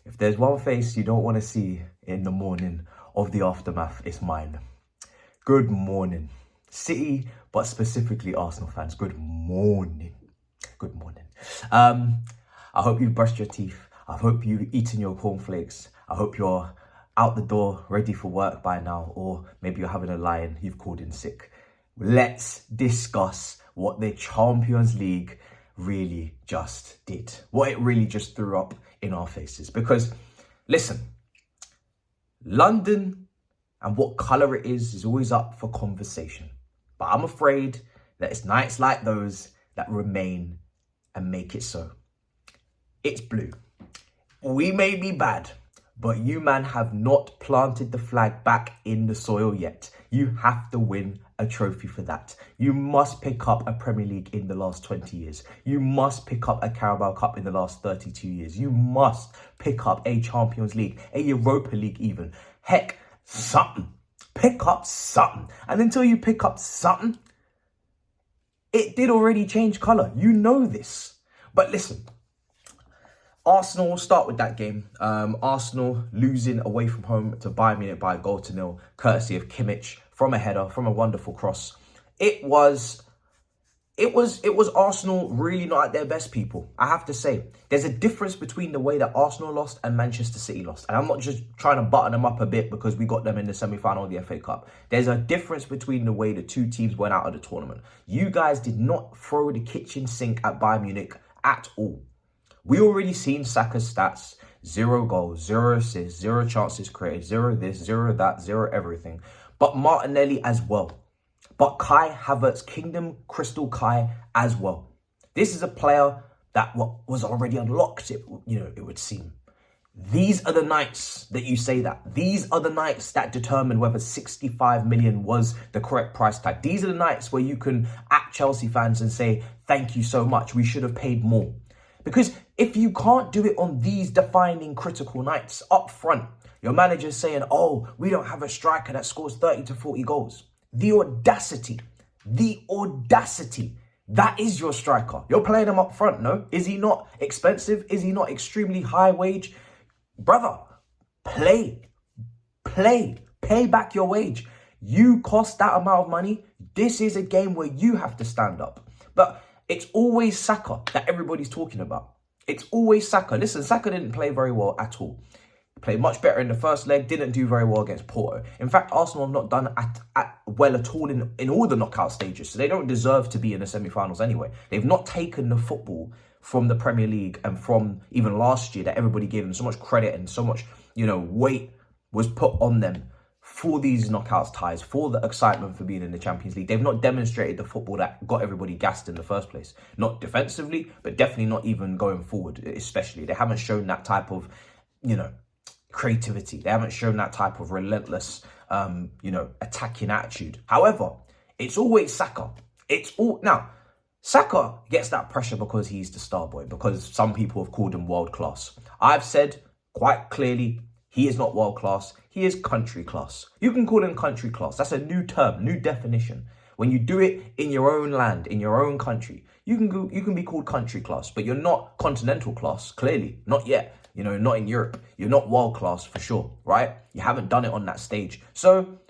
If there's one face you don't want to see in the morning of the aftermath, it's mine. Good morning. City, but specifically Arsenal fans, good morning. Good morning. I hope you've brushed your teeth. I hope you've eaten your cornflakes. I hope you're out the door, ready for work by now, or maybe you're having a lie-in, you've called in sick. Let's discuss what the Champions League really just did. What it really just threw up in our faces. Because, listen, London and what colour it is always up for conversation. But I'm afraid that it's nights like those that remain and make it so. It's blue. We may be bad, but you man have not planted the flag back in the soil yet. You have to win a trophy for that. You must pick up a Premier League in the last 20 years. You must pick up a Carabao Cup in the last 32 years. You must pick up a Champions League, a Europa League even. Heck, something. Pick up something. And until you pick up something, it did already change colour. You know this. But listen, Arsenal, will start with that game. Arsenal losing away from home to Bayern Munich by a 0-0, courtesy of Kimmich from a header, from a wonderful cross. It was Arsenal really not at their best, people. I have to say, there's a difference between the way that Arsenal lost and Manchester City lost. And I'm not just trying to button them up a bit because we got them in the semi-final of the FA Cup. There's a difference between the way the two teams went out of the tournament. You guys did not throw the kitchen sink at Bayern Munich at all. We already seen Saka's stats: 0 goals, 0 assists, 0 chances created, 0 this, 0 that, 0 everything. But Martinelli as well. But Kai Havertz, Kingdom Crystal Kai as well. This is a player that was already unlocked, it would seem. These are the nights that you say that. These are the nights that determine whether 65 million was the correct price tag. These are the nights where you can at Chelsea fans and say, thank you so much, we should have paid more. Because if you can't do it on these defining critical nights up front, your manager's saying, oh, we don't have a striker that scores 30 to 40 goals. The audacity, that is your striker. You're playing him up front, no? Is he not expensive? Is he not extremely high wage? Brother, pay back your wage. You cost that amount of money. This is a game where you have to stand up. But it's always Saka that everybody's talking about. It's always Saka. Listen, Saka didn't play very well at all. He played much better in the first leg, didn't do very well against Porto. In fact, Arsenal have not done well at all in all the knockout stages, so they don't deserve to be in the semi-finals anyway. They've not taken the football from the Premier League and from even last year that everybody gave them so much credit and so much, weight was put on them for these knockouts ties, for the excitement for being in the Champions League. They've not demonstrated the football that got everybody gassed in the first place. Not defensively, but definitely not even going forward, especially. They haven't shown that type of, creativity. They haven't shown that type of relentless, attacking attitude. However, it's always Saka. Now, Saka gets that pressure because he's the star boy, because some people have called him world class. I've said quite clearly, he is not world class. He is country class. You can call him country class. That's a new term, new definition. When you do it in your own land, in your own country, you can be called country class, but you're not continental class, clearly. Not yet. Not in Europe. You're not world class for sure, right? You haven't done it on that stage. So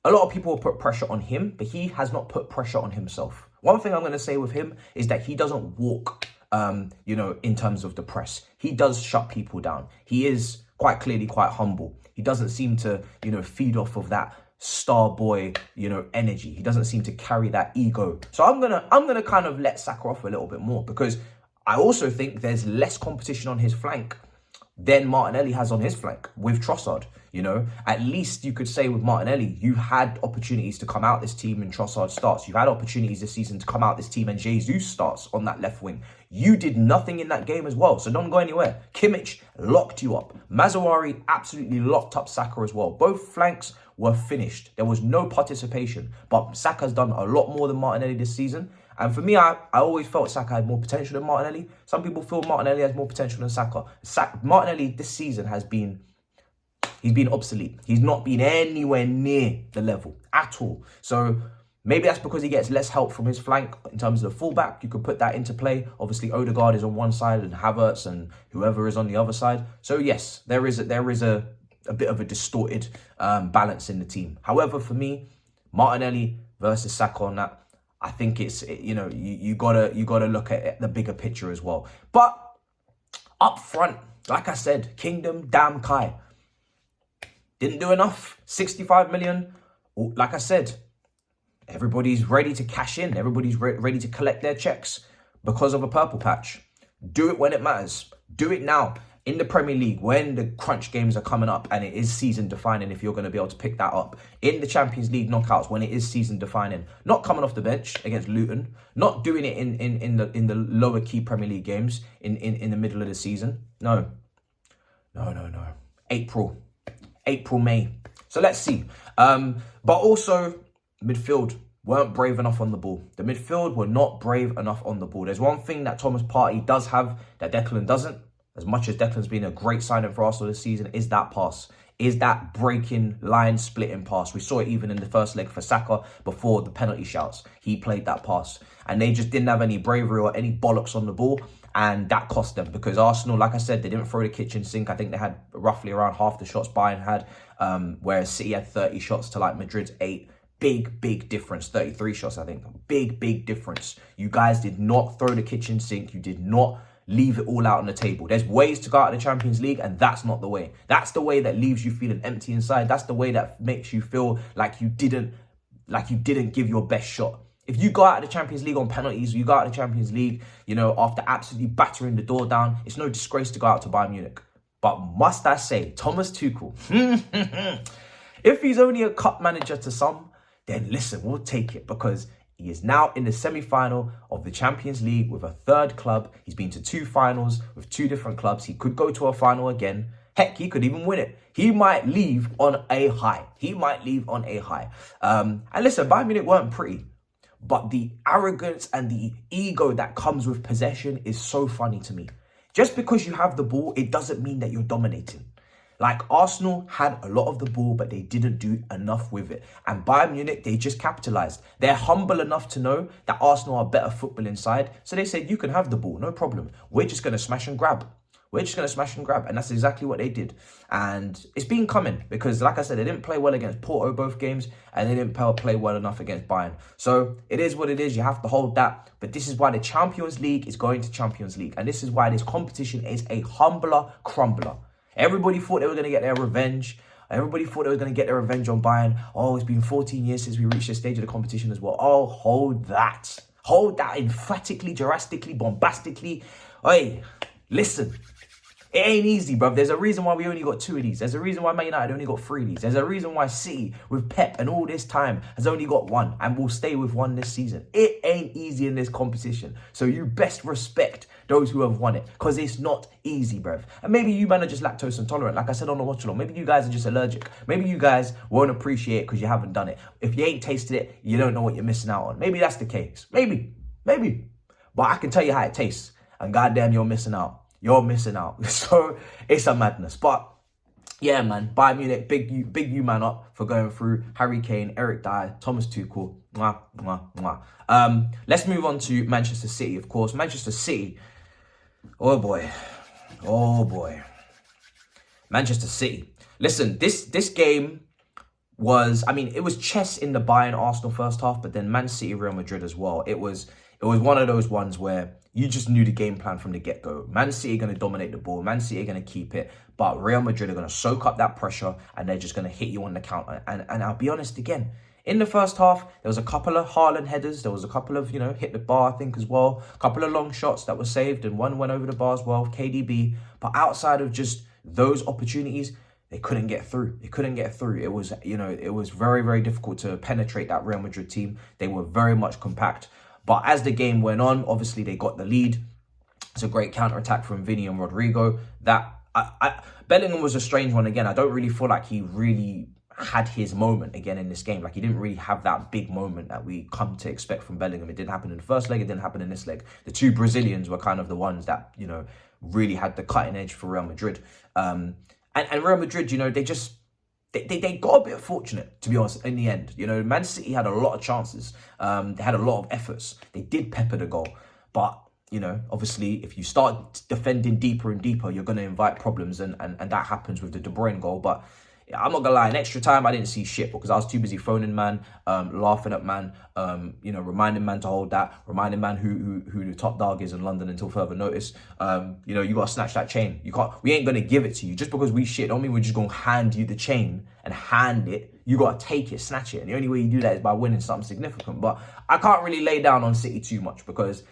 a lot of people will put pressure on him, but he has not put pressure on himself. One thing I'm going to say with him is that he doesn't walk, in terms of the press. He does shut people down. He is quite clearly quite humble. He doesn't seem to, feed off of that star boy, energy. He doesn't seem to carry that ego. So I'm gonna kind of let Saka off a little bit more, because I also think there's less competition on his flank than Martinelli has on his flank with Trossard. At least you could say with Martinelli, you've had opportunities to come out this team and Trossard starts. You've had opportunities this season to come out this team and Jesus starts on that left wing. You did nothing in that game as well, so don't go anywhere. Kimmich locked you up. Mazawari absolutely locked up Saka as well. Both flanks were finished. There was no participation, but Saka's done a lot more than Martinelli this season. And for me, I always felt Saka had more potential than Martinelli. Some people feel Martinelli has more potential than Saka. Martinelli this season he's been obsolete. He's not been anywhere near the level at all. So Maybe that's because he gets less help from his flank in terms of the fullback. You could put that into play. Obviously, Odegaard is on one side and Havertz and whoever is on the other side. So yes, there is a bit of a distorted balance in the team. However, for me, Martinelli versus Saka on that, I think it's, you gotta look at the bigger picture as well. But up front, like I said, Kingdom Damn Kai didn't do enough. 65 million. Like I said, everybody's ready to cash in. Everybody's ready to collect their checks because of a purple patch. Do it when it matters. Do it now. In the Premier League, when the crunch games are coming up and it is season defining, if you're going to be able to pick that up. In the Champions League knockouts, when it is season defining, not coming off the bench against Luton, not doing it in the lower key Premier League games in the middle of the season. No. April, May. So let's see. But also midfield weren't brave enough on the ball. The midfield were not brave enough on the ball. There's one thing that Thomas Partey does have that Declan doesn't. As much as Declan's been a great signing for Arsenal this season, is that pass. Is that breaking, line splitting pass. We saw it even in the first leg for Saka before the penalty shouts. He played that pass. And they just didn't have any bravery or any bollocks on the ball. And that cost them because Arsenal, like I said, they didn't throw the kitchen sink. I think they had roughly around half the shots Bayern had, whereas City had 30 shots to like Madrid's 8. Big difference. 33 shots, I think. Big difference. You guys did not throw the kitchen sink. You did not leave it all out on the table. There's ways to go out of the Champions League, and that's not the way. That's the way that leaves you feeling empty inside. That's the way that makes you feel like you didn't give your best shot. If you go out of the Champions League on penalties, you go out of the Champions League, after absolutely battering the door down, it's no disgrace to go out to Bayern Munich. But must I say, Thomas Tuchel, if he's only a cup manager to some, then listen, we'll take it because he is now in the semi-final of the Champions League with a third club. He's been to 2 finals with 2 different clubs. He could go to a final again. Heck, he could even win it. He might leave on a high. And listen, Bayern Munich weren't pretty. But the arrogance and the ego that comes with possession is so funny to me. Just because you have the ball, it doesn't mean that you're dominating. Like Arsenal had a lot of the ball, but they didn't do enough with it. And Bayern Munich, they just capitalized. They're humble enough to know that Arsenal are better football inside. So they said, you can have the ball, no problem. We're just going to smash and grab. And that's exactly what they did. And it's been coming because, like I said, they didn't play well against Porto both games. And they didn't play well enough against Bayern. So it is what it is. You have to hold that. But this is why the Champions League is going to Champions League. And this is why this competition is a humbler crumbler. Everybody thought they were going to get their revenge. Everybody thought they were going to get their revenge on Bayern. Oh, it's been 14 years since we reached this stage of the competition as well. Oh, hold that. Hold that emphatically, drastically, bombastically. Hey, listen. It ain't easy, bruv. There's a reason why we only got 2 of these. There's a reason why Man United only got 3 of these. There's a reason why City, with Pep and all this time, has only got 1 and will stay with 1 this season. It ain't easy in this competition. So you best respect those who have won it because it's not easy, bruv. And maybe you man are just lactose intolerant, like I said on the watch along. Maybe you guys are just allergic. Maybe you guys won't appreciate it because you haven't done it. If you ain't tasted it, you don't know what you're missing out on. Maybe that's the case. Maybe. But I can tell you how it tastes. And goddamn, you're missing out. So it's a madness. But yeah, man, Bayern Munich, big you man up for going through Harry Kane, Eric Dyer, Thomas Tuchel. Let's move on to Manchester City, of course. Manchester City. Oh boy. Manchester City. Listen, this game was, it was chess in the Bayern Arsenal first half, but then Man City, Real Madrid as well. It was one of those ones where you just knew the game plan from the get-go. Man City are going to dominate the ball. Man City are going to keep it. But Real Madrid are going to soak up that pressure and they're just going to hit you on the counter. And I'll be honest again. In the first half, there was a couple of Hairline headers. There was a couple of, hit the bar, I think, as well. A couple of long shots that were saved and one went over the bar as well, KDB. But outside of just those opportunities, they couldn't get through. It was, it was very, very difficult to penetrate that Real Madrid team. They were very much compact. But as the game went on, obviously they got the lead. It's a great counter-attack from Vinny and Rodrigo. Bellingham was a strange one again. I don't really feel like he really had his moment again in this game. Like, he didn't really have that big moment that we come to expect from Bellingham. It didn't happen in the first leg. It didn't happen in this leg. The 2 Brazilians were kind of the ones that, really had the cutting edge for Real Madrid. And Real Madrid, They got a bit fortunate, to be honest, in the end. You know, Man City had a lot of chances. They had a lot of efforts. They did pepper the goal. But, you know, obviously, if you start defending deeper and deeper, you're going to invite problems. And that happens with the De Bruyne goal. But yeah, I'm not going to lie, in extra time, I didn't see shit because I was too busy phoning man, laughing at man, you know, reminding man to hold that, reminding man who the top dog is in London until further notice. You know, you got to snatch that chain. We ain't going to give it to you. Just because we shit, don't mean we're just going to hand you the chain and hand it. You got to take it, snatch it. And the only way you do that is by winning something significant. But I can't really lay down on City too much because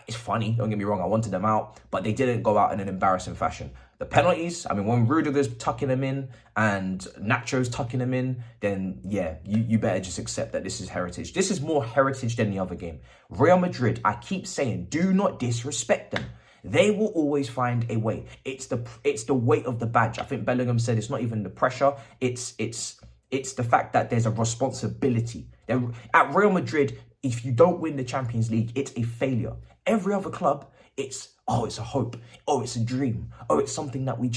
it's funny, don't get me wrong, I wanted them out, but they didn't go out in an embarrassing fashion. The penalties, I mean, when Rudiger's tucking them in and Nacho's tucking them in, then yeah, you better just accept that this is heritage. This is more heritage than the other game. Real Madrid, I keep saying, do not disrespect them. They will always find a way. It's the weight of the badge. I think Bellingham said it's not even the pressure, it's the fact that there's a responsibility. At Real Madrid, if you don't win the Champions League, it's a failure. Every other club, it's a hope. Oh, it's a dream. Oh, it's something that we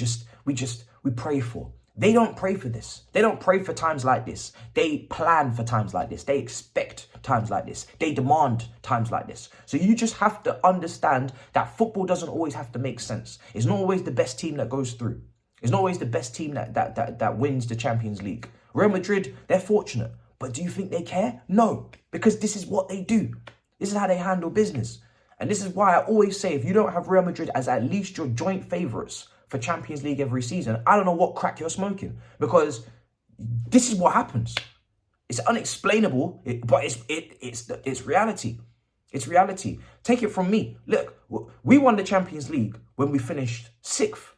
pray for. They don't pray for this. They don't pray for times like this. They plan for times like this. They expect times like this. They demand times like this. So you just have to understand that football doesn't always have to make sense. It's not always the best team that goes through. It's not always the best team that wins the Champions League. Real Madrid, they're fortunate. But do you think they care? No, because this is what they do. This is how they handle business. And this is why I always say, if you don't have Real Madrid as at least your joint favourites for Champions League every season, I don't know what crack you're smoking. Because this is what happens. It's unexplainable, but it's reality. It's reality. Take it from me. Look, we won the Champions League when we finished 6th.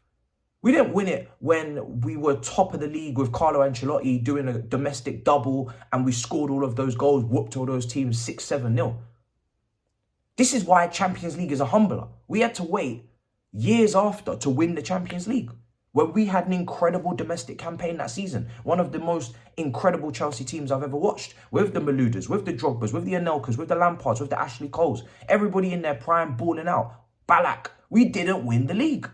We didn't win it when we were top of the league with Carlo Ancelotti doing a domestic double and we scored all of those goals, whooped all those teams 6-7-0. This is why Champions League is a humbler. We had to wait years after to win the Champions League, where we had an incredible domestic campaign that season. One of the most incredible Chelsea teams I've ever watched, with the Maloudas, with the Drogbas, with the Anelkas, with the Lampards, with the Ashley Coles. Everybody in their prime balling out. Ballack, we didn't win the league.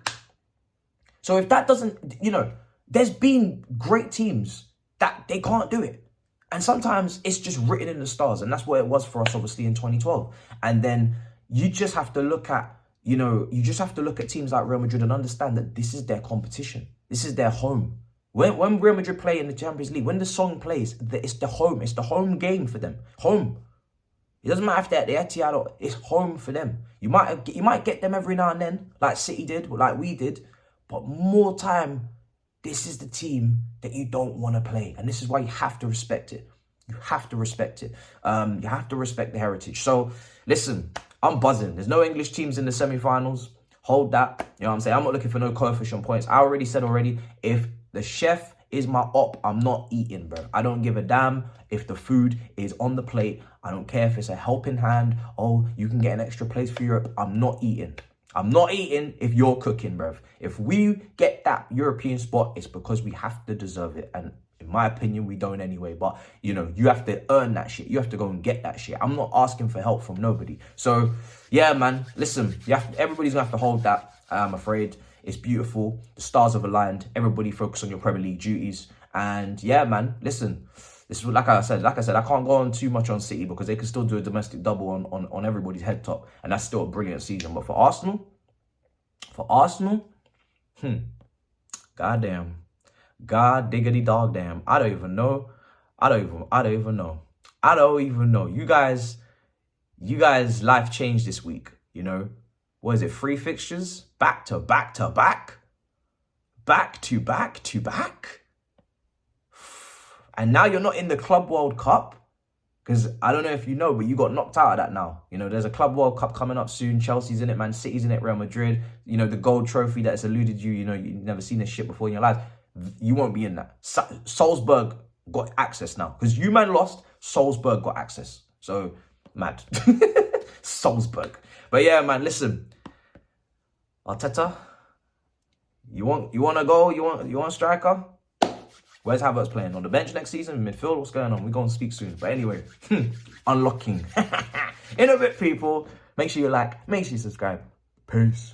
So if that doesn't, you know, there's been great teams that they can't do it. And sometimes it's just written in the stars. And that's what it was for us, obviously, in 2012. And then you just have to look at, you know, teams like Real Madrid and understand that this is their competition. This is their home. When Real Madrid play in the Champions League, when the song plays, it's the home. It's the home game for them. Home. It doesn't matter if they're at the Etihad or it's home for them. You might get them every now and then, like City did, like we did. But more time, this is the team that you don't want to play. And this is why you have to respect it. You have to respect it. You have to respect the heritage. So, listen, I'm buzzing. There's no English teams in the semi-finals. Hold that. You know what I'm saying? I'm not looking for no coefficient points. I already said if the chef is my op, I'm not eating, bro. I don't give a damn if the food is on the plate. I don't care if it's a helping hand. Oh, you can get an extra place for Europe. I'm not eating. I'm not eating if you're cooking, bruv. If we get that European spot, it's because we have to deserve it. And in my opinion, we don't anyway. But, you know, you have to earn that shit. You have to go and get that shit. I'm not asking for help from nobody. So, yeah, man, listen, everybody's going to have to hold that, I'm afraid. It's beautiful. The stars have aligned. Everybody focus on your Premier League duties. And, yeah, man, listen. This is like I said, I can't go on too much on City because they can still do a domestic double on everybody's head top. And that's still a brilliant season. But for Arsenal, goddamn. God diggity dog damn. I don't even know. You guys life changed this week, you know. What is it? 3 fixtures? Back to back to back? Back to back to back? And now you're not in the Club World Cup. Because I don't know if you know, but you got knocked out of that now. You know, there's a Club World Cup coming up soon. Chelsea's in it, Man City's in it, Real Madrid. You know, the gold trophy that's eluded you. You know, you've never seen this shit before in your life. You won't be in that. Salzburg got access now. Because you, man, lost. Salzburg got access. So, mad. Salzburg. But yeah, man, listen. Arteta, you want to go? You want a striker? Where's Havertz playing? On the bench next season? Midfield? What's going on? We're going to speak soon. But anyway, unlocking. In a bit, people. Make sure you like. Make sure you subscribe. Peace.